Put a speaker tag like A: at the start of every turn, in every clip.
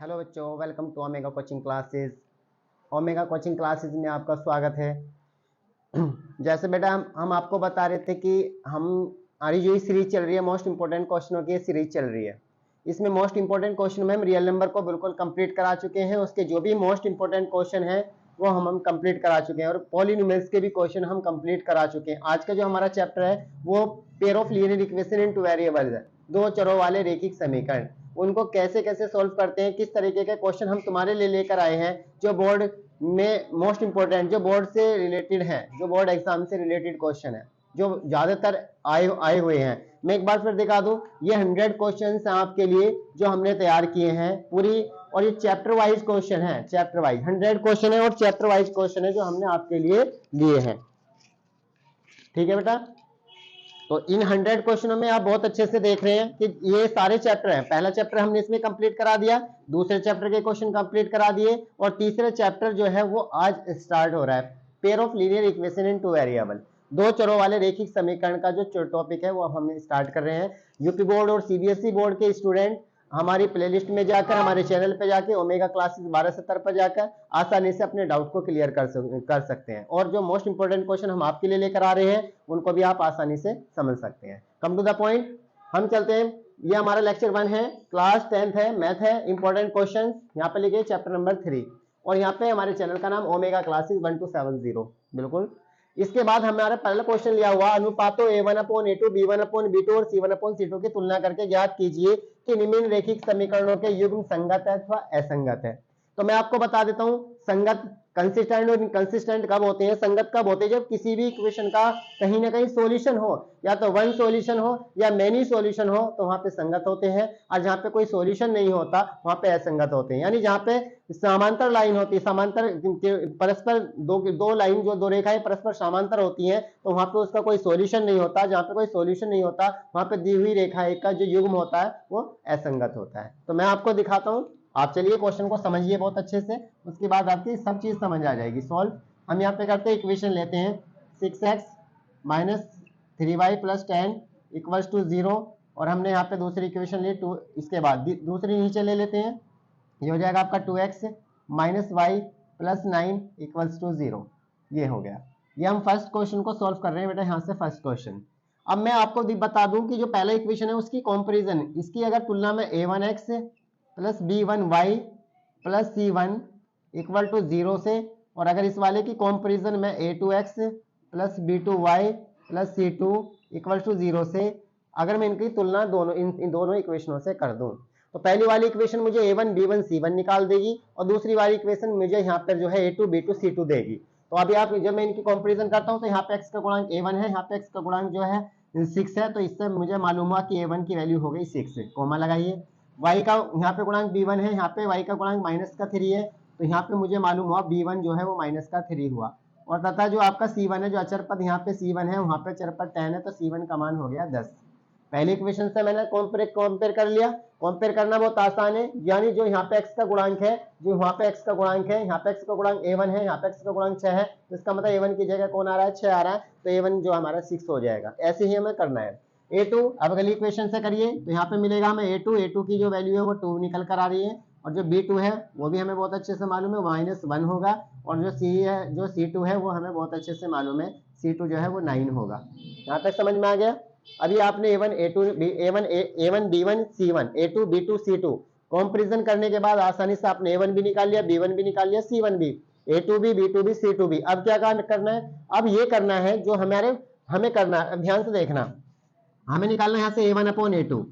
A: Hello बच्चों, welcome to Omega coaching classes. Omega coaching classes में आपका स्वागत है। जैसे बेटा हम आपको बता रहे थे कि हमारी जो सीरीज चल रही है मोस्ट इंपोर्टेंट क्वेश्चनों की सीरीज चल रही है। इसमें मोस्ट इंपोर्टेंट क्वेश्चन में हम रियल नंबर को बिल्कुल कंप्लीट करा चुके हैं। उसके जो भी मोस्ट इंपोर्टेंट क्वेश्चन है वो हम कंप्लीट करा चुके हैं और पॉलिनोमियल्स के भी क्वेश्चन हम कंप्लीट करा चुके हैं। आज का जो हमारा चैप्टर है वो pair of linear equation in two variables है, दो चरों वाले रैखिक समीकरण। उनको कैसे कैसे सॉल्व करते हैं, किस तरीके के क्वेश्चन हम तुम्हारे लिए लेकर आए हैं जो बोर्ड में मोस्ट इंपोर्टेंट, जो बोर्ड से रिलेटेड है, जो बोर्ड एग्जाम से रिलेटेड क्वेश्चन है, जो ज्यादातर आए हुए हैं। मैं एक बार फिर दिखा दूं, ये 100 क्वेश्चन हैं आपके लिए जो हमने तैयार किए हैं पूरी, और ये चैप्टर वाइज क्वेश्चन है। चैप्टर वाइज 100 क्वेश्चन है और चैप्टर वाइज क्वेश्चन है जो हमने आपके लिए लिए हैं। ठीक है बेटा, तो इन 100 क्वेश्चनों में आप बहुत अच्छे से देख रहे हैं कि ये सारे चैप्टर हैं। पहला चैप्टर हमने इसमें कंप्लीट करा दिया, दूसरे चैप्टर के क्वेश्चन कंप्लीट करा दिए और तीसरे चैप्टर जो है वो आज स्टार्ट हो रहा है, pair of linear equation in two variable, दो चरों वाले रैखिक समीकरण का जो टॉपिक है वो हम स्टार्ट कर रहे हैं। यूपी बोर्ड और सीबीएसई बोर्ड के स्टूडेंट हमारी प्लेलिस्ट में जाकर, हमारे चैनल पे जाके ओमेगा क्लासेस 1270 पर जाकर आसानी से अपने डाउट को क्लियर कर सकते हैं और जो मोस्ट इंपोर्टेंट क्वेश्चन हम आपके लिए लेकर आ रहे हैं उनको भी आप आसानी से समझ सकते हैं। कम टू द पॉइंट, हम चलते हैं। ये हमारा लेक्चर 1 है, क्लास 10th है, मैथ है, इंपॉर्टेंट क्वेश्चन यहाँ पे लिखे चैप्टर नंबर 3 और यहाँ पे हमारे चैनल का नाम ओमेगा क्लासेस 1270। बिल्कुल, इसके बाद हमारा पहला क्वेश्चन लिया हुआ, अनुपातों a1/a2, b1/b2 और c1/c2 की तुलना करके ज्ञात कीजिए कि निम्न रैखिक समीकरणों के युग्म संगत है अथवा असंगत है। तो मैं आपको बता देता हूं, संगत, कंसिस्टेंट और इनकंसिस्टेंट कब होते हैं, संगत कब होते हैं, जब किसी भी इक्वेशन का कहीं ना कहीं सॉल्यूशन हो, या तो वन सॉल्यूशन हो या मेनी सॉल्यूशन हो, तो वहां पे संगत होते हैं। और जहां पे कोई सॉल्यूशन नहीं होता वहां पे असंगत होते हैं। यानी जहां पे समांतर लाइन होती है, समांतर परस्पर दो लाइन, जो दो रेखाएं परस्पर समांतर होती हैं, तो वहां पे उसका कोई सॉल्यूशन नहीं होता। जहां पे कोई सॉल्यूशन नहीं होता वहां पे दी हुई रेखा का जो युग्म होता है वो असंगत होता है। तो मैं आपको दिखाता हूं, आप चलिए क्वेश्चन को समझिए बहुत अच्छे से, उसके बाद आपकी सब चीज समझ आ जाएगी सॉल्व। हम यहाँ पे करते हैं, इक्वेशन लेते हैं 6x minus 3y plus 10 equals to 0 और हमने यहाँ पे दूसरी इक्वेशन ली 2, इसके बाद दूसरी नीचे ले लेते हैं, ये हो जाएगा आपका 2x minus y plus 9 equals to 0। ये हो गया। ये हम फर्स्ट क्वेश्चन को सॉल्व कर रहे हैं बेटा, यहाँ से फर्स्ट क्वेश्चन। अब मैं आपको बता दूं कि जो पहला इक्वेशन है उसकी कंपैरिजन, इसकी अगर तुलना में a1x plus b1y plus c1 equal to 0 से, और अगर इस वाले की कंपैरिजन में a2x plus b2y plus c2 equal to 0 से, अगर मैं इनकी तुलना दोनों इन दोनों इक्वेशनों से कर दूं, तो पहली वाली इक्वेशन मुझे a1 b1 c1 निकाल देगी और दूसरी वाली इक्वेशन मुझे यहाँ पर जो है a2 b2 c2 देगी। तो अभी आप, जब मैं इनकी कंपैरिजन करता हूँ तो यहाँ पे x का गुणांक a1 है, यहाँ पे x का गुणांक जो है 6 है, तो इससे मुझे मालूम हुआ कि a1 की वैल्यू हो गई 6, कोमा लगाइए। y का यहाँ पे गुणांक b1 है, यहाँ पे y का गुणांक माइनस का 3 है, तो यहाँ पे मुझे मालूम हुआ b1 जो है वो माइनस का 3 हुआ। और तथा जो आपका c1 है, जो अचर पद यहाँ पे c1 है, वहां पे चर पद 10 है, तो c1 का मान हो गया 10। पहली इक्वेशन से मैंने कंपेयर कर लिया। कंपेयर करना बहुत आसान है, यानी जो यहाँ पे x का गुणांक है, जो वहां पे x का गुणांक है, यहाँ पे x का गुणांक a1 है, यहाँ पे x का गुणांक 6 है, तो इसका मतलब a1 की जगह कौन आ रहा है, 6 आ रहा है, तो a1 जो हमारा 6 हो जाएगा। ऐसे ही हमें करना है। a2 अब अगली इक्वेशन से करिए तो यहाँ पे मिलेगा हमें a2 की जो वैल्यू है वो 2 निकल कर आ रही है, और जो b2 है वो भी हमें बहुत अच्छे से मालूम है -1 होगा, और जो c है, जो c2 है वो हमें बहुत अच्छे से मालूम है, c2 जो है वो 9 होगा। यहाँ तक समझ में आ गया। अभी आपने a1 b1 c1 a2 b2 c2 comparison करने के बाद आसानी से आपने a1 भी निकाल लिया, b1 भी निकाल लिया, c1 भी, a2 भी, b2 भी, c2 भी। अब क्या करना है, अब ये करना है जो हमें करना है, ध्यान से देखना, हमें निकालना है यहाँ से a1/a2।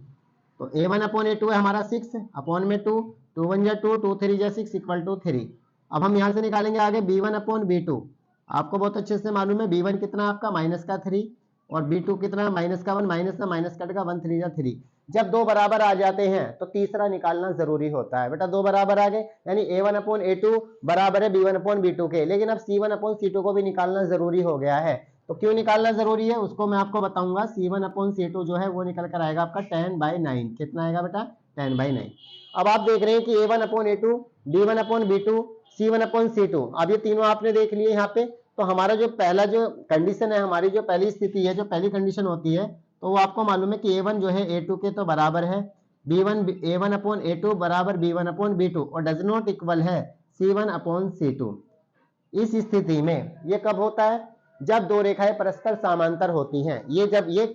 A: तो a1/a2 है हमारा 6 अपॉन में 2, 2 1 जा 2, 2 3 जा 6 इक्वल टू 3। अब हम यहाँ से निकालेंगे आगे b1/b2। आपको बहुत अच्छे से मालूम है b1 कितना आपका माइनस का 3 और b2 कितना माइनस का 1, माइनस का माइनस कटेगा 1 3 जा 3। जब दो बराबर आ जाते हैं तो तीसरा निकालना जरूरी होता है बेटा। दो बराबर आ गए यानी a1/a2 बराबर है b1/b2 के, लेकिन अब c1/c2 को भी निकालना जरूरी हो गया है। तो क्यों निकालना जरूरी है उसको मैं आपको बताऊंगा। c1/c2 जो है वो निकल कर आएगा आपका 10/9। कितना आएगा बेटा, 10/9। अब आप देख रहे हैं कि a1/a2, b1/b2, c1/c2, अब ये तीनों आपने देख लिए यहाँ पे। तो हमारा जो पहला जो कंडीशन है, हमारी जो पहली स्थिति है, जो पहली कंडीशन होती है, तो वो आपको मालूम है कि a1 जो है a2 के तो बराबर है, A1 अपॉन A2 बराबर B1 अपॉन B2 और डज नॉट इक्वल है C1 अपॉन C2। इस स्थिति में ये कब होता है? जब दो रेखाएं परस्पर समांतर होती हैं। ये जब ये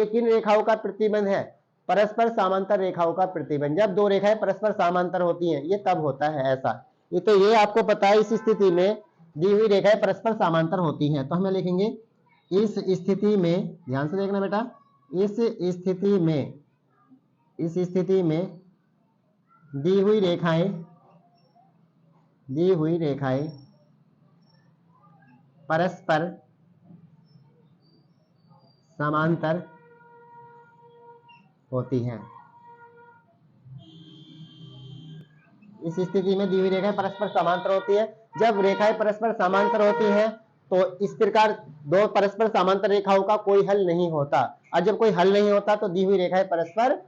A: किन रेखाओं का प्रतिबंध है? परस्पर समांतर रेखाओं का प्रतिबंध। जब दो रेखाएं परस्पर समांतर होती हैं ये तब होता है ऐसा। ये तो ये आपको पता है, इस स्थिति में दी हुई रेखाएं परस्पर समांतर होती हैं। तो हमें लिखेंगे इस स्थिति में, ध्यान से देखना बेटा, इस स्थिति में दी हुई रेखाएं परस्पर समांतर होती हैं। इस स्थिति में दी हुई रेखाएं परस्पर समांतर होती है। जब रेखाएं परस्पर समांतर होती हैं तो इस प्रकार दो परस्पर समांतर रेखाओं का कोई हल नहीं होता, और जब कोई हल नहीं होता तो दी हुई रेखाएं परस्पर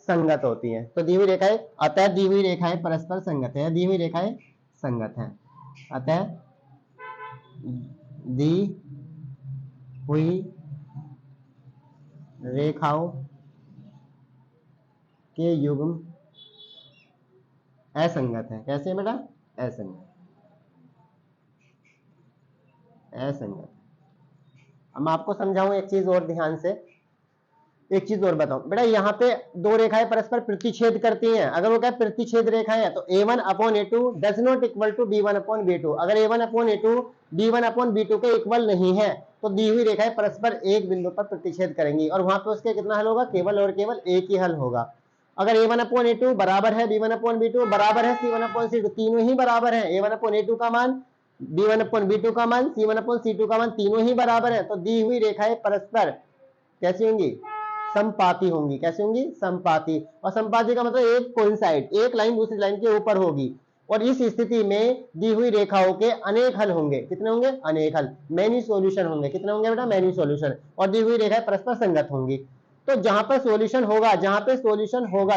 A: संगत होती हैं। तो दी हुई रेखाएं, अतः दी हुई रेखाएं परस्पर संगत है, दी हुई रेखाएं संगत हैं। अतः दी हुई रेखाओं के युग्म असंगत है। कैसे है बेटा? असंगत। अब मैं आपको समझाऊं एक चीज और, ध्यान से एक चीज और बताऊं बेटा। यहाँ पे दो रेखाएं परस्पर प्रतिच्छेद करती हैं। अगर वो क्या प्रतिच्छेद रेखाएं हैं तो A1 upon A2 does not equal to B1 upon B2। अगर A1 upon A2 B1 upon B2 के इक्वल नहीं है तो दी हुई रेखाएं परस्पर एक बिंदु पर प्रतिच्छेद करेंगी, और वहां पे उसके कितना हल होगा? केवल और केवल एक ही हल होगा। अगर A1 अपॉन A2 बराबर है B1 अपॉन B2 बराबर है C1 अपॉन C2, तीनों ही बराबर है। A1 अपॉन A2 का मान, B1 अपॉन B2 का मान, C1 अपॉन C2 का मान तीनों ही बराबर है, तो दी हुई रेखाएं परस्पर कैसी होंगी? समपाती होंगी। कैसे होंगी? समपाती। और समपाती का मतलब एक कोइंसाइड, एक लाइन दूसरी लाइन के ऊपर होगी। और इस स्थिति में दी हुई रेखाओं के अनेक हल होंगे। कितने होंगे? अनेक हल, मैनी सॉल्यूशन होंगे। कितने होंगे बेटा? Many solution. और दी हुई रेखाएं परस्पर संगत होंगी। तो जहां पर सॉल्यूशन होगा,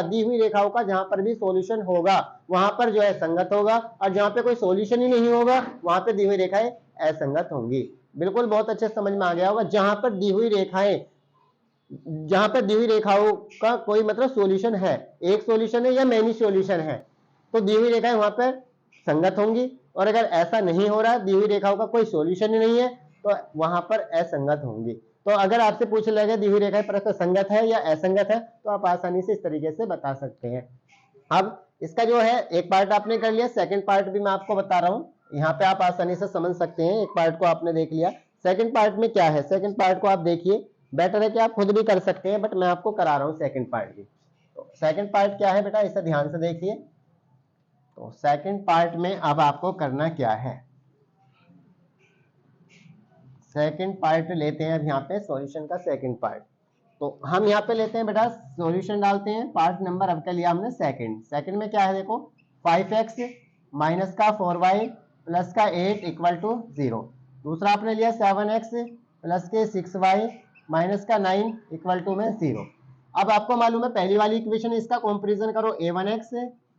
A: दी हुई रेखाओं का जहां पर भी सॉल्यूशन होगा वहां पर जो है संगत होगा, और जहां पे कोई सॉल्यूशन ही नहीं होगा वहां पे दी हुई रेखाएं असंगत होंगी। बिल्कुल, बहुत अच्छे समझ में आ गया होगा। जहां पर दी हुई रेखाओं का कोई मतलब सॉल्यूशन है, एक सॉल्यूशन है या मैनी सॉल्यूशन है, तो दी हुई रेखाएं वहां पर संगत होंगी। और अगर ऐसा नहीं हो रहा, दी हुई रेखाओं का कोई सॉल्यूशन ही नहीं है, तो वहां पर असंगत होंगी। तो अगर आपसे पूछ लगे दी हुई रेखाएं परस्पर संगत है या असंगत है, तो आप आसानी से इस तरीके से बता सकते हैं। अब इसका जो है एक पार्ट आपने कर लिया, सेकंड पार्ट भी मैं आपको बता रहा हूं। यहाँ पे आप आसानी से समझ सकते हैं। एक पार्ट को आपने देख लिया, सेकंड पार्ट में क्या है? सेकंड पार्ट को आप देखिए। बेटर है कि आप खुद भी कर सकते हैं, बट मैं आपको करा रहा हूं सेकंड पार्ट भी। तो सेकंड पार्ट क्या है बेटा, इसे ध्यान से देखिए। तो सेकंड पार्ट में अब आपको करना क्या है? सेकंड पार्ट लेते हैं अब यहाँ पे सॉल्यूशन का सेकंड पार्ट। तो हम यहाँ पे लेते हैं बेटा सॉल्यूशन डालते हैं। पार्ट नंबर अब का लिया हमने सेकंड में क्या है देखो, 5x माइनस का 4y प्लस का 8 इक्वल टू 0। दूसरा आपने लिया 7x प्लस के 6y माइनस का 9 इक्वल टू में 0। अब आपको मालूम है पहली वाली इक्वेशन, इसका कंपैरिजन करो, a1x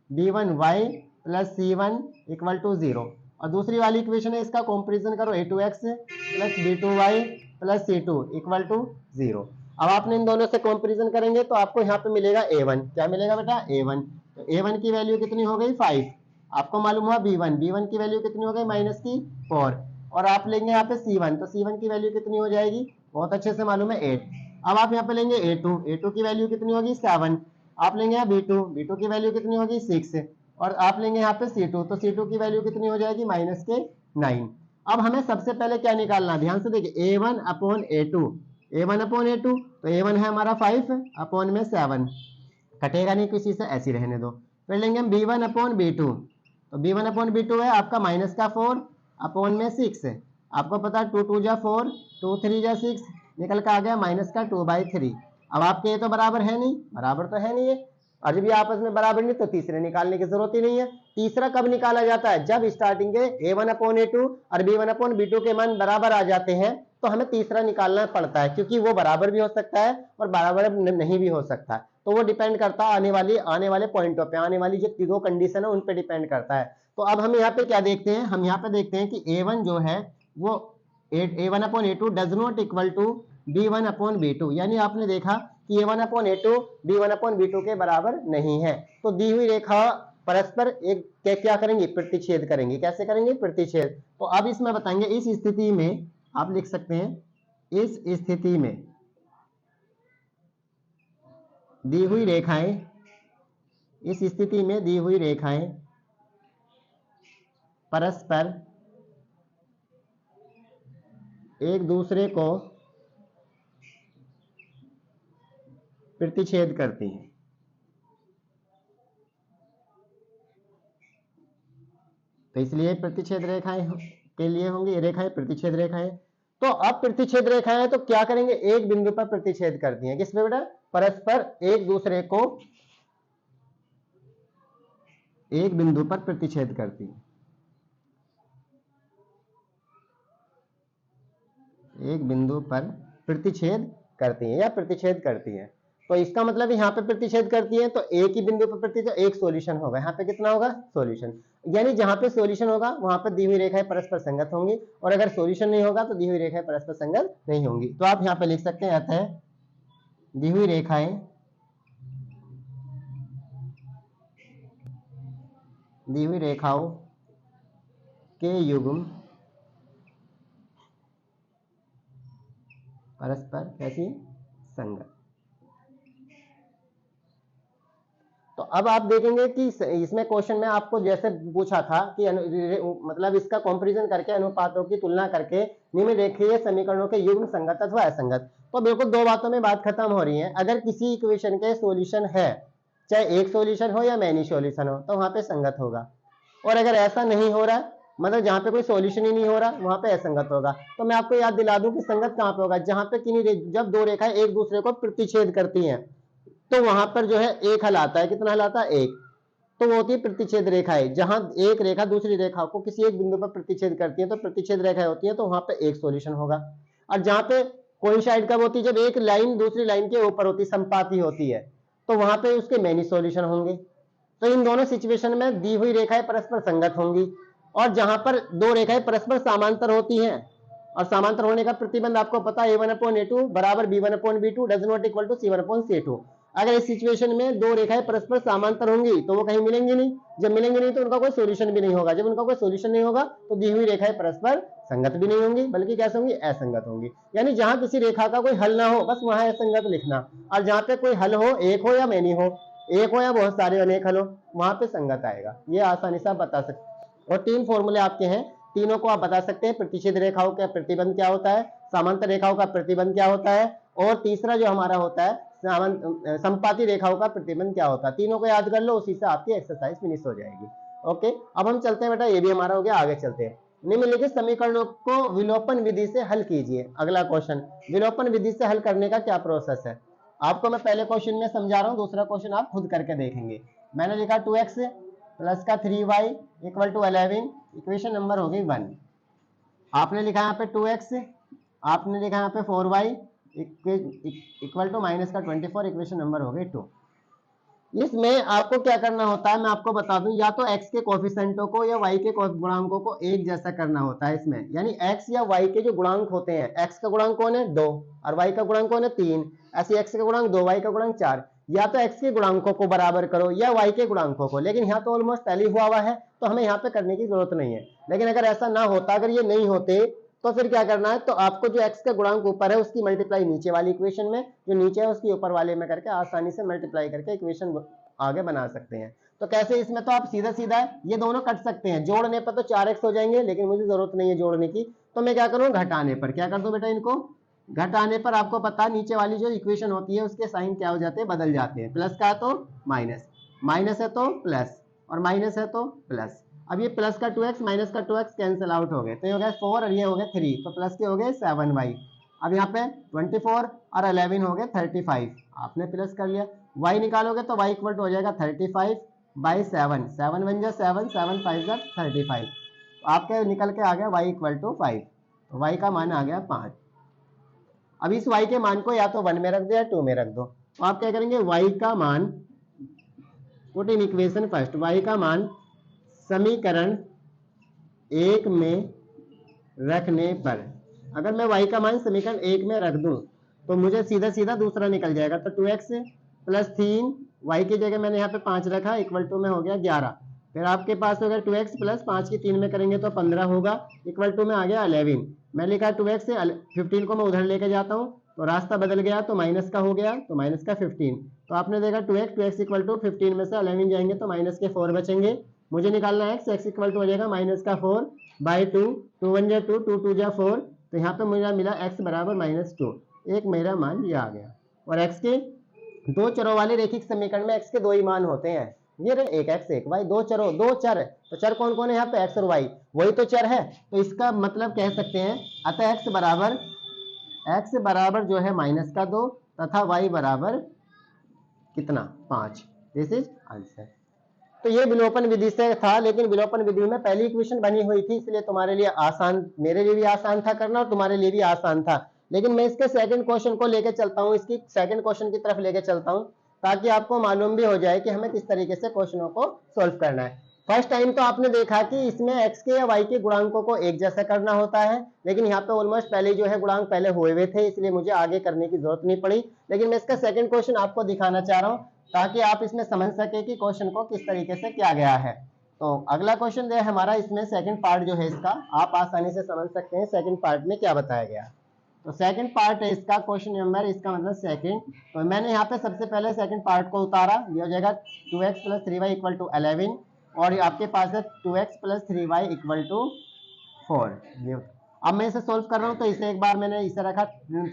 A: b1y plus c1 equal to 0, और दूसरी वाली इक्वेशन है इसका कंपैरिजन करो, a2x plus b2y plus c2 equal to 0। अब आपने इन दोनों से कंपैरिजन करेंगे तो आपको यहाँ पे मिलेगा a1। क्या मिलेगा बेटा? a1। तो a1 की वैल्यू कितनी हो गई? 5। आपको मालूम हुआ b1 की वैल्यू कितनी हो गई? माइनस की 4। और आप लेंगे यहाँ पे c1, तो c1 की वैल्यू कितनी हो जाएगी? बहुत अच्छे से मालूम है 8। अब आप यहाँ पे लेंगे a2 की वैल्यू कितनी होगी? 7। आप लेंगे यहाँ b2 की वैल्यू कितनी होगी? 6। और आप लेंगे यहाँ पे c2, तो c2 की वैल्यू कितनी हो जाएगी? माइनस के 9। अब हमें सबसे पहले क्या निकालना है? ध्यान से देखिए, a1 अपॉन a2, तो a1 है हमारा 5 अपॉन में 7, कटेगा नहीं किसी से, ऐसी रहने दो। फिर लेंगे हम b1 अपॉन b2, तो b1 अपॉन b2 है आपका माइनस का 4 अपॉन में 6। आपको पता है 2 2 जा 4, 2 3 जा 6, निकल का आ गया माइनस का 2/3। अब आपके ये तो बराबर है नहीं, बराबर तो है नहीं है, और जब ये आपस में बराबर नहीं तो तीसरे निकालने की जरूरत ही नहीं है। तीसरा कब निकाला जाता है? जब स्टार्टिंग के a1 अपॉन a2 और b1 अपॉन b2 के मान बराबर आ जाते हैं, तो हमें तीसरा निकालना पड़ता है, क्योंकि वो बराबर भी हो सकता है और बराबर नहीं भी हो सकता है। तो वो डिपेंड करता है आने वाले पॉइंटों पे, आने वाली जो दो कंडीशन है उन पे डिपेंड करता है। तो अब हम यहाँ पे क्या देखते हैं? हम यहाँ पे देखते हैं कि a1 जो है वो a1 upon a2 does not equal to b1 upon b2। यानी आपने देखा कि a1/a2 b1/b2 के बराबर नहीं है। तो दी हुई रेखा परस्पर एक क्या करेंगे, प्रतिच्छेद करेंगे। कैसे करेंगे, प्रतिच्छेद। तो अब इसमें बताएंगे, इस स्थिति में आप लिख सकते हैं, इस स्थिति में दी हुई रेखाएं, इस स्थिति में दी हुई रेखाएं परस्पर एक दूसरे को प्रतिच्छेद करती हैं। तो इसलिए प्रतिच्छेद रेखाएं के लिए होंगी, ये रेखाएं प्रतिच्छेद रेखाएं। तो अब प्रतिच्छेद रेखाएं तो क्या करेंगे, एक बिंदु पर प्रतिच्छेद करती हैं। किस पे बेटा, परस्पर एक दूसरे को एक बिंदु पर प्रतिच्छेद करती हैं, एक बिंदु पर प्रतिच्छेद करती हैं या प्रतिच्छेद करती हैं। तो इसका मतलब यहाँ पे प्रतिच्छेद करती है तो एक ही बिंदु पर प्रतिच्छेद, एक सॉल्यूशन होगा। यहाँ पे कितना होगा, सॉल्यूशन। यानी जहां पे सॉल्यूशन होगा वहां पर दी हुई रेखाएं परस्पर संगत होंगी, और अगर सॉल्यूशन नहीं होगा तो दी हुई रेखाएं परस्पर संगत नहीं होंगी। तो आप यहाँ पे लिख सकते हैं, अतः दी हुई रेखाएं, दी हुई रेखाओं के युग्म परस्पर कैसी, संगत। तो अब आप देखेंगे कि इसमें क्वेश्चन में आपको जैसे पूछा था कि मतलब इसका कंपैरिजन करके, अनुपातों की तुलना करके निम्नलिखित समीकरणों के युग्म संगत अथवा असंगत। तो बिल्कुल दो बातों में बात खत्म हो रही है। अगर किसी इक्वेशन के सॉल्यूशन है, चाहे एक सॉल्यूशन हो या मैनी सॉल्यूशन हो, तो वहां पे संगत होगा। और अगर ऐसा नहीं हो रहा, मतलब जहां पे कोई सॉल्यूशन ही नहीं हो रहा, वहां पे असंगत होगा। तो मैं आपको याद दिला दूं कि संगत कहां पे होगा, जहां पे किन्हीं जब दो रेखाएं एक दूसरे को प्रतिच्छेद करती हैं, तो वहां पर जो है एक हल आता है। कितना हल आता है, एक। तो वो होती है प्रतिच्छेद रेखाएं। जहां एक रेखा दूसरी रेखा को किसी एक बिंदु पर प्रतिच्छेद करती है, तो प्रतिच्छेद रेखाएं होती है, तो वहां पे एक सॉल्यूशन होगा। और जहां पे कोइंसाइड कब होती है, जब एक लाइन दूसरी लाइन के ऊपर होती है, संपाती होती है, तो वहां पे उसके मैनी सॉल्यूशन होंगे। तो इन दोनों सिचुएशन में दी हुई रेखाएं परस्पर संगत होंगी। और जहां पर दो रेखाएं परस्पर समांतर होती हैं, और समांतर होने का प्रतिबंध आपको पता है, a1/a2 बराबर b1/b2 does not equal to c1/c2। अगर इस सिचुएशन में दो रेखाएं परस्पर समांतर होंगी तो वो कहीं मिलेंगी नहीं। जब मिलेंगी नहीं तो उनका कोई सॉल्यूशन भी नहीं होगा। जब उनका कोई सॉल्यूशन नहीं होगा तो दी हुई रेखाएं परस्पर संगत भी नहीं होंगी, बल्कि कैसे होंगी, असंगत होंगी। यानी जहां किसी रेखा का कोई हल ना हो, बस वहां असंगत लिखना। और जहां पे कोई हल हो, एक हो या मैनी हो, एक हो या बहुत सारे अनेक हल हो, वहां पे संगत आएगा। ये आसानी से आप बता सकते। और तीन फॉर्मूले आपके हैं, तीनों को आप बता सकते हैं। प्रतिच्छेद रेखाओं का प्रतिबंध क्या होता है, समांतर रेखाओं का प्रतिबंध क्या होता है, और तीसरा जो हमारा होता है संपाती रेखाओं का प्रतिबंध क्या होता है। तीनों को याद कर लो, उसी से आपकी एक्सरसाइज फिनिश हो जाएगी। ओके, अब हम चलते हैं बेटा, ये भी हमारा हो गया, आगे चलते हैं। निम्नलिखित समीकरणों को विलोपन विधि से हल कीजिए। अगला क्वेश्चन, विलोपन विधि से हल करने का क्या प्रोसेस है। आपको मैं पहले क्वेश्चन में समझा रहा हूं, दूसरा क्वेश्चन आप खुद करके देखेंगे। मैंने लिखा 2x प्लस का 3y equal to 11, equation number हो गई 1। आपने लिखा यहाँ पे 2x, आपने लिखा यहाँ पे 4y इक्वल टू माइनस का 24, इक्वेशन नंबर हो गई 2। इसमें आपको क्या करना होता है, मैं आपको बता दूं, या तो x के कोफिशिएंटों को या y के गुणांकों को एक जैसा करना होता है इसमें। यानी x या y के जो गुणांक होते हैं, x का गुणांक कौन है 2 और y का गुणांक कौन है 3, ऐसे x का गुणांक 2, y का गुणांक 4। या तो x के गुणांकों को बराबर करो या y के गुणांकों को, लेकिन यहाँ तो ऑलमोस्ट टैली हुआ है, तो हमें यहाँ पे करने की जरूरत नहीं है। लेकिन अगर ऐसा ना होता, अगर ये नहीं होते, तो फिर क्या करना है, तो आपको जो x का गुणांक ऊपर है उसकी मल्टीप्लाई नीचे वाली इक्वेशन में, जो नीचे है उसकी ऊपर वाले में करके आसानी से मल्टीप्लाई करके इक्वेशन आगे बना सकते हैं। तो कैसे, इसमें तो आप सीधा सीधा ये दोनों कट सकते हैं। जोड़ने पर तो 4x हो जाएंगे, लेकिन मुझे जरूरत नहीं है जोड़ने की, तो मैं क्या करूँ, घटाने पर क्या कर दूं बेटा, इनको घटाने पर आपको पता है नीचे वाली जो इक्वेशन होती है उसके साइन क्या हो जाते हैं, बदल जाते हैं। प्लस का है तो माइनस, माइनस है तो प्लस, और माइनस है तो प्लस। अब ये प्लस का 2x माइनस का 2x कैंसिल आउट हो गए, तो ये हो गया 4 और ये हो गया 3, तो प्लस के हो गए 7y। अब यहाँ पे 24 और 11 हो गए 35, आपने प्लस कर लिया। y निकालोगे तो y इक्वल टू हो जाएगा 35 बाई 7, 7 बन जा 7, 7 5 जा 35, आपके निकल के आ गया y इक्वल टू 5, तो y का मान आ गया 5। अब इस y के मान को या तो 1 में रख दो या 2 में रख दो। तो आप क्या करेंगे, y का मान, put in equation first, y का मान समीकरण 1 में रखने पर, अगर मैं y का मान समीकरण 1 में रख दूं तो मुझे सीधा सीधा दूसरा निकल जाएगा। तो 2x प्लस 3 y की जगह मैंने यहाँ पे 5 रखा इक्वल टू में हो गया 11। फिर आपके पास अगर 2x प्लस 5 की 3 में करेंगे तो 15 होगा इक्वल टू में आ गया 11। मैं लिखा 2x से 15 को मैं उधर लेके जाता हूँ तो रास्ता बदल गया तो माइनस का हो गया तो माइनस का 15। तो आपने देखा 2x इक्वल टू 15 में से 11 जाएंगे तो माइनस के 4 बचेंगे। मुझे निकालना है x इक्वल टू हो जाएगा माइनस का 4 बाई 2, 2 1 जा 2, 2 2 जा 4। तो यहाँ पे मुझे मिला x बराबर -2। एक मेरा मान ये आ गया। और x के दो चरों वाले रैखिक समीकरण में x के दो ही मान होते हैं, ये रहे एक x एक y, दो चर। तो चर कौन कौन है यहाँ पे, x और y, वही तो चर है। तो इसका मतलब कह सकते हैं अतः x बराबर जो है -2 तथा y बराबर कितना 5। This is answer. तो ये विलोपन विधि से था, लेकिन विलोपन विधि में पहली इक्वेशन बनी हुई थी, इसलिए तुम्हारे लिए आसान, मेरे लिए भी आसान था करना और तुम्हारे लिए भी आसान था। लेकिन मैं इसके सेकंड क्वेश्चन को लेके चलता हूँ, इसकी सेकंड क्वेश्चन की तरफ लेके चलता हूँ ताकि आपको मालूम भी हो जाए कि हमें किस तरीके से क्वेश्चनों को सोल्व करना है। फर्स्ट टाइम तो आपने देखा कि इसमें x के या y के गुणांकों को एक जैसा करना होता है, लेकिन यहाँ पे ऑलमोस्ट पहले जो है गुणांक पहले हुए हुए थे, इसलिए मुझे आगे करने की जरूरत नहीं पड़ी। लेकिन मैं इसका सेकंड क्वेश्चन आपको दिखाना चाह रहा हूँ ताकि आप इसमें समझ सके कि क्वेश्चन को किस तरीके से किया गया है। तो अगला क्वेश्चन जो है हमारा, इसमें सेकंड पार्ट जो है इसका आप आसानी से समझ सकते हैं सेकंड पार्ट में क्या बताया गया। तो सेकंड पार्ट है इसका क्वेश्चन नंबर, इसका मतलब सेकंड। तो मैंने यहाँ पे सबसे पहले सेकंड पार्ट को उतारा, ये हो जाएगा 2x plus 3y equal to 11 और आपके पास है 2x plus 3y equal to 4। अब मैं इसे सोल्व कर रहा हूँ तो इसे एक बार मैंने इसे रखा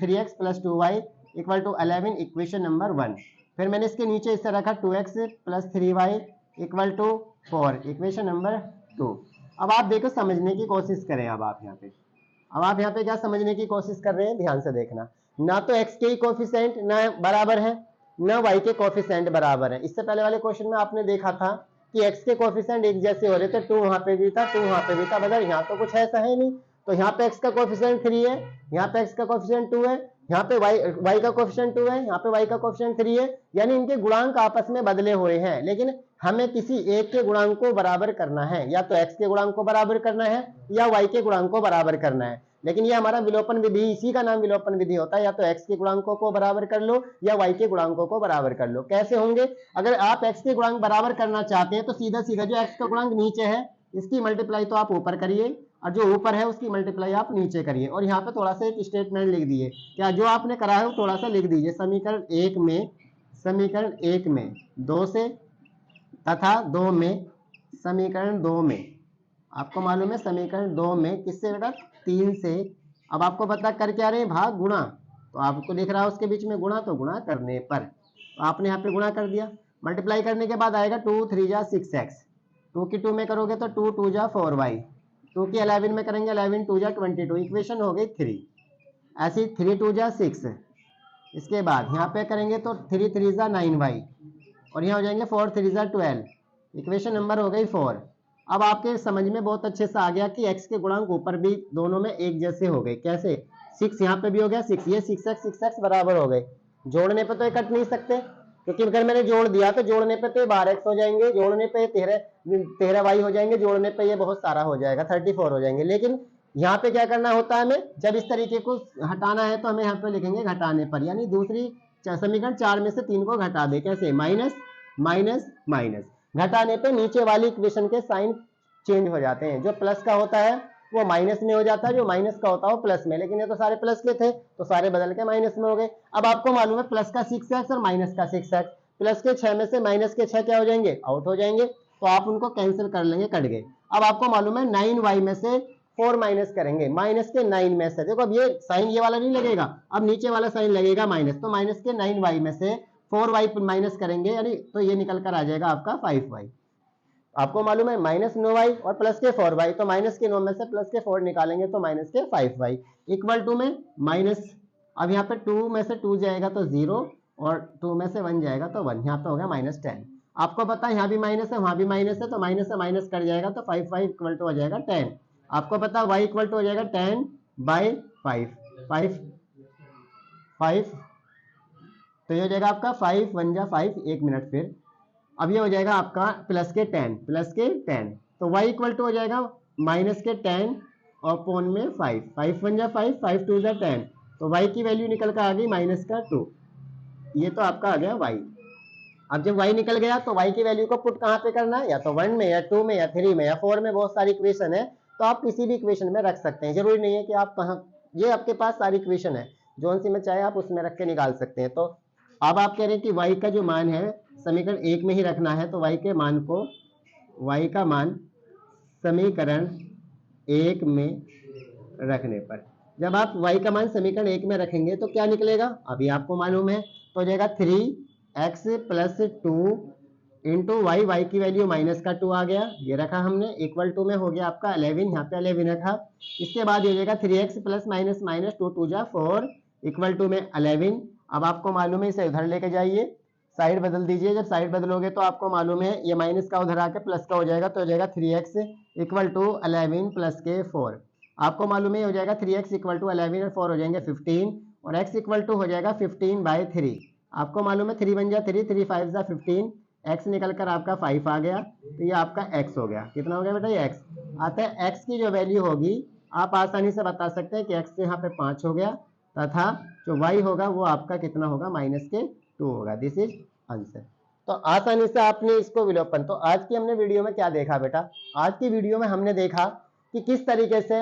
A: 3x plus 2y equal to 11 equation number 1। फिर मैंने इसके नीचे इसे रखा 2x plus 3y equal to 4 equation number 2। अब आप देखो समझने की कोशिश करें। अब आप यहाँ पे क्या समझने की कोशिश कर रहे हैं, ध्यान से देखना। ना तो x के कोफिशिएंट ना बराबर है, ना y के कोफिशिएंट बराबर है। इससे पहले वाले क्वेश्चन में आपने देखा था कि x के कोफिशिएंट एक जैसे हो रहे थे, 2 वहां पे भी था 2 वहां पे भी था, मगर यहाँ तो कुछ ऐसा है नहीं। तो यहाँ पे x का कोफिशिएंट 3 है, यहाँ पे x का कोफिशिएंट 2 है, यहाँ पे y का कोफिशिएंट 2 है, यहाँ पे y का कोफिशिएंट 3 है, यानी इनके गुणांक आपस में बदले हुए हैं। लेकिन हमें किसी एक के गुणांक को बराबर करना है, या तो x के गुणांक को बराबर करना है या y के गुणांक को बराबर करना है। लेकिन ये हमारा विलोपन विधि, इसी का नाम विलोपन विधि होता है। या तो x के गुणांकों को बराबर कर लो या y के गुणांकों को बराबर कर लो। कैसे होंगे, अगर आप x के गुणांक बराबर करना चाहते हैं तो सीधा सीधा जो x का गुणांक नीचे है इसकी मल्टीप्लाई तो आप ऊपर करिए, और जो ऊपर है उसकी मल्टीप्लाई आप नीचे करिए। और यहाँ पे थोड़ा सा एक स्टेटमेंट लिख दिए, क्या जो आपने करा है वो थोड़ा सा लिख दीजिए। समीकरण 1 में 2 से तथा 2 में, समीकरण 2 में आपको मालूम है समीकरण 2 में किससे बेटा, 3 से। अब आपको पता कर क्या रहे हैं, भाग गुणा, तो आपको दिख रहा है उसके बीच में गुणा, तो गुणा करने पर तो आपने यहाँ पे गुणा कर दिया। मल्टीप्लाई करने के बाद आएगा 2 3 जा 6x, 2 की 2 में करोगे तो 2 2 जा 4y, 2 की 11 में करेंगे 11 2 जा 22, इक्वेशन हो गई 3। ऐसी 3 2 जा 6, इसके बाद यहाँ पे करेंगे तो 3 3 जा 9y और यहाँ हो जाएंगे 4 3 जा 12, इक्वेशन नंबर हो गई 4। अब आपके समझ में बहुत अच्छे से आ गया कि x के गुणांक ऊपर भी दोनों में एक जैसे हो गए। कैसे, 6 यहाँ पे भी हो गया 6, ये 6x बराबर हो गए। जोड़ने पे तो ये कट नहीं सकते, क्योंकि अगर मैंने जोड़ दिया तो जोड़ने पे तो 12x हो जाएंगे, जोड़ने पे 13y हो जाएंगे, जोड़ने पे ये बहुत सारा हो जाएगा 34 हो जाएंगे। लेकिन यहाँ पे क्या करना होता है, हमें जब इस तरीके को हटाना है तो हमें यहाँ पे लिखेंगे घटाने पर, यानी दूसरी समीकरण 4 में से 3 को घटा दे। कैसे, माइनस माइनस माइनस, घटाने पे नीचे वाली इक्वेशन के साइन चेंज हो जाते हैं। जो प्लस का होता है वो माइनस में हो जाता है, जो माइनस का होता है वो प्लस में। लेकिन ये तो सारे प्लस के थे तो सारे बदल के माइनस में हो गए। अब आपको मालूम है प्लस का 6x और माइनस का 6x, प्लस के 6 में से माइनस के 6 क्या हो जाएंगे, आउट हो जाएंगे, तो आप उनको कैंसिल कर लेंगे, कट गए। अब आपको मालूम है 9y में से 4 माइनस करेंगे, माइनस के 9 में से, देखो अब ये साइन ये वाला नहीं लगेगा, अब नीचे वाला साइन लगेगा माइनस, तो माइनस के 9y में से 4y माइनस करेंगे, यानी तो ये निकल कर आ जाएगा आपका 5y। आपको मालूम है माइनस 9y और प्लस के 4y, तो माइनस के 9 में से प्लस के 4 निकालेंगे तो माइनस के 5y इक्वल टू में माइनस, अब यहाँ पे 2 में से 2 जाएगा तो 0 और 2 में से 1 जाएगा तो 1, यहाँ पे हो गया -10। आपको पता है यहाँ भी माइनस है वहां भी माइनस है, तो माइनस से माइनस कट जाएगा तो 5y इक्वल टू हो जाएगा 10। आपको पता है y इक्वल टू हो जाएगा 10/5, 5 तो ये हो जाएगा आपका 5 1 जा 5, 1 मिनट। फिर अब ये हो जाएगा आपका प्लस के 10, तो y इक्वल टू हो जाएगा माइनस के 10 और पोन में 5, 5 1 जा 5, 5 2 जा 10, तो y की वैल्यू निकल कर आ गई -2। ये तो आपका आ गया y। अब जब y निकल गया तो y की वैल्यू को पुट कहाँ पे करना है, या तो 1 में या 2 में या 3 में या 4 में, बहुत सारी इक्वेशन है, तो आप किसी भी इक्वेशन में रख सकते हैं। जरूरी नहीं है कि आप कहाँ, ये आपके पास सारी इक्वेशन है, जोन सी में चाहे आप उसमें रख के निकाल सकते हैं। तो अब आप कह रहे हैं कि y का जो मान है समीकरण 1 में ही रखना है, तो y के मान को, y का मान समीकरण 1 में रखने पर, जब आप y का मान समीकरण 1 में रखेंगे तो क्या निकलेगा, अभी आपको मालूम है, तो हो जाएगा 3x + 2 इंटू y की वैल्यू -2 आ गया, ये रखा हमने, इक्वल टू में हो गया आपका 11, यहाँ पे 11 रखा। इसके बाद हो जाएगा 3x + -2 2 जा 4 इक्वल टू में 11। अब आपको मालूम है, इसे उधर लेके जाइए, साइड बदल दीजिए, जब साइड बदलोगे तो आपको मालूम है ये माइनस का उधर आके प्लस का हो जाएगा, तो हो जाएगा 3x = 11 + के 4। आपको मालूम है हो जाएगा 3x = 11 और 4 हो जाएंगे 15, और x = हो जाएगा 15/3। आपको मालूम है 3 × 1 = 3, 3 × 5 = 15, x निकल कर आपका 5 आ गया, तो ये आपका x हो गया। कितना हो गया बेटा, ये x आता है। x की जो वैल्यू होगी आप आसानी से बता सकते हैं कि x यहाँ पे 5 हो गया, तथा जो y होगा वो आपका कितना होगा, -2 होगा। This is answer. तो आसानी से आपने इसको विलोपन, तो आज की हमने वीडियो में क्या देखा बेटा, आज की वीडियो में हमने देखा कि किस तरीके से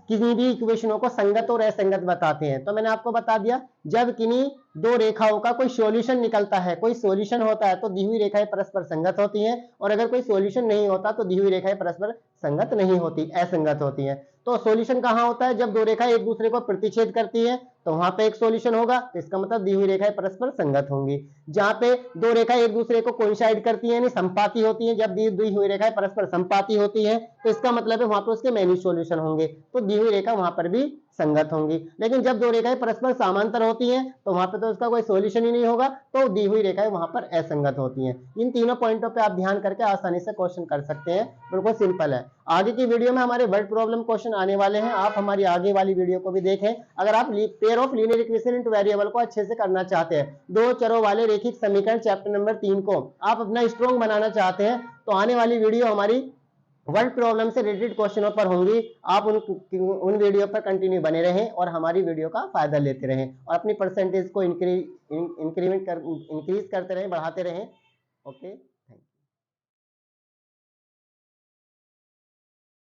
A: किसी भी इक्वेशनों को संगत और असंगत बताते हैं। तो मैंने आपको बता दिया, जब किन्हीं दो रेखाओं का कोई सॉल्यूशन निकलता है, कोई सॉल्यूशन होता है, तो दी हुई रेखाएं परस्पर संगत होती हैं, और अगर कोई सॉल्यूशन नहीं होता तो दी हुई रेखाएं परस्पर संगत नहीं होती, असंगत होती हैं। तो सॉल्यूशन कहाँ होता है, जब दो रेखाएं एक दूसरे को प्रतिच्छेद करती है, तो वहां पे एक सॉल्यूशन होगा, तो इसका मतलब दी हुई रेखाएं परस्पर संगत होंगी। जहां पे दो रेखाएं एक दूसरे को कोइंसाइड करती है, यानी संपाती होती है, जब दी हुई रेखाएं परस्पर संपाती होती है, तो इसका मतलब है वहां पर उसके मेनी सॉल्यूशन होंगे, तो दी हुई रेखा वहां पर भी संगत होंगी। लेकिन जब दो रेखाएं परस्पर समांतर होती हैं, तो वहां पर तो उसका कोई सॉल्यूशन ही नहीं होगा, तो दी हुई रेखाएं वहां पर असंगत होती हैं। इन तीनों पॉइंटों पे आप ध्यान करके आसानी से क्वेश्चन कर सकते हैं, बिल्कुल सिंपल है। आगे की वीडियो में हमारे वर्ड प्रॉब्लम क्वेश्चन आने वाले हैं, आप हमारी आगे वाली वीडियो को भी देखें। अगर आप pair of linear equation into variable को अच्छे से करना चाहते हैं, दो चरों वाले रैखिक समीकरण चैप्टर नंबर 3 को आप अपना स्ट्रॉन्ग बनाना चाहते हैं, तो आने वाली वीडियो हमारी वर्ड प्रॉब्लम से रिलेटेड क्वेश्चनों पर होंगी। आप उन वीडियो पर कंटिन्यू बने रहें और हमारी वीडियो का फायदा लेते रहें, और अपनी परसेंटेज को इंक्रीज करते रहें, बढ़ाते रहें। ओके।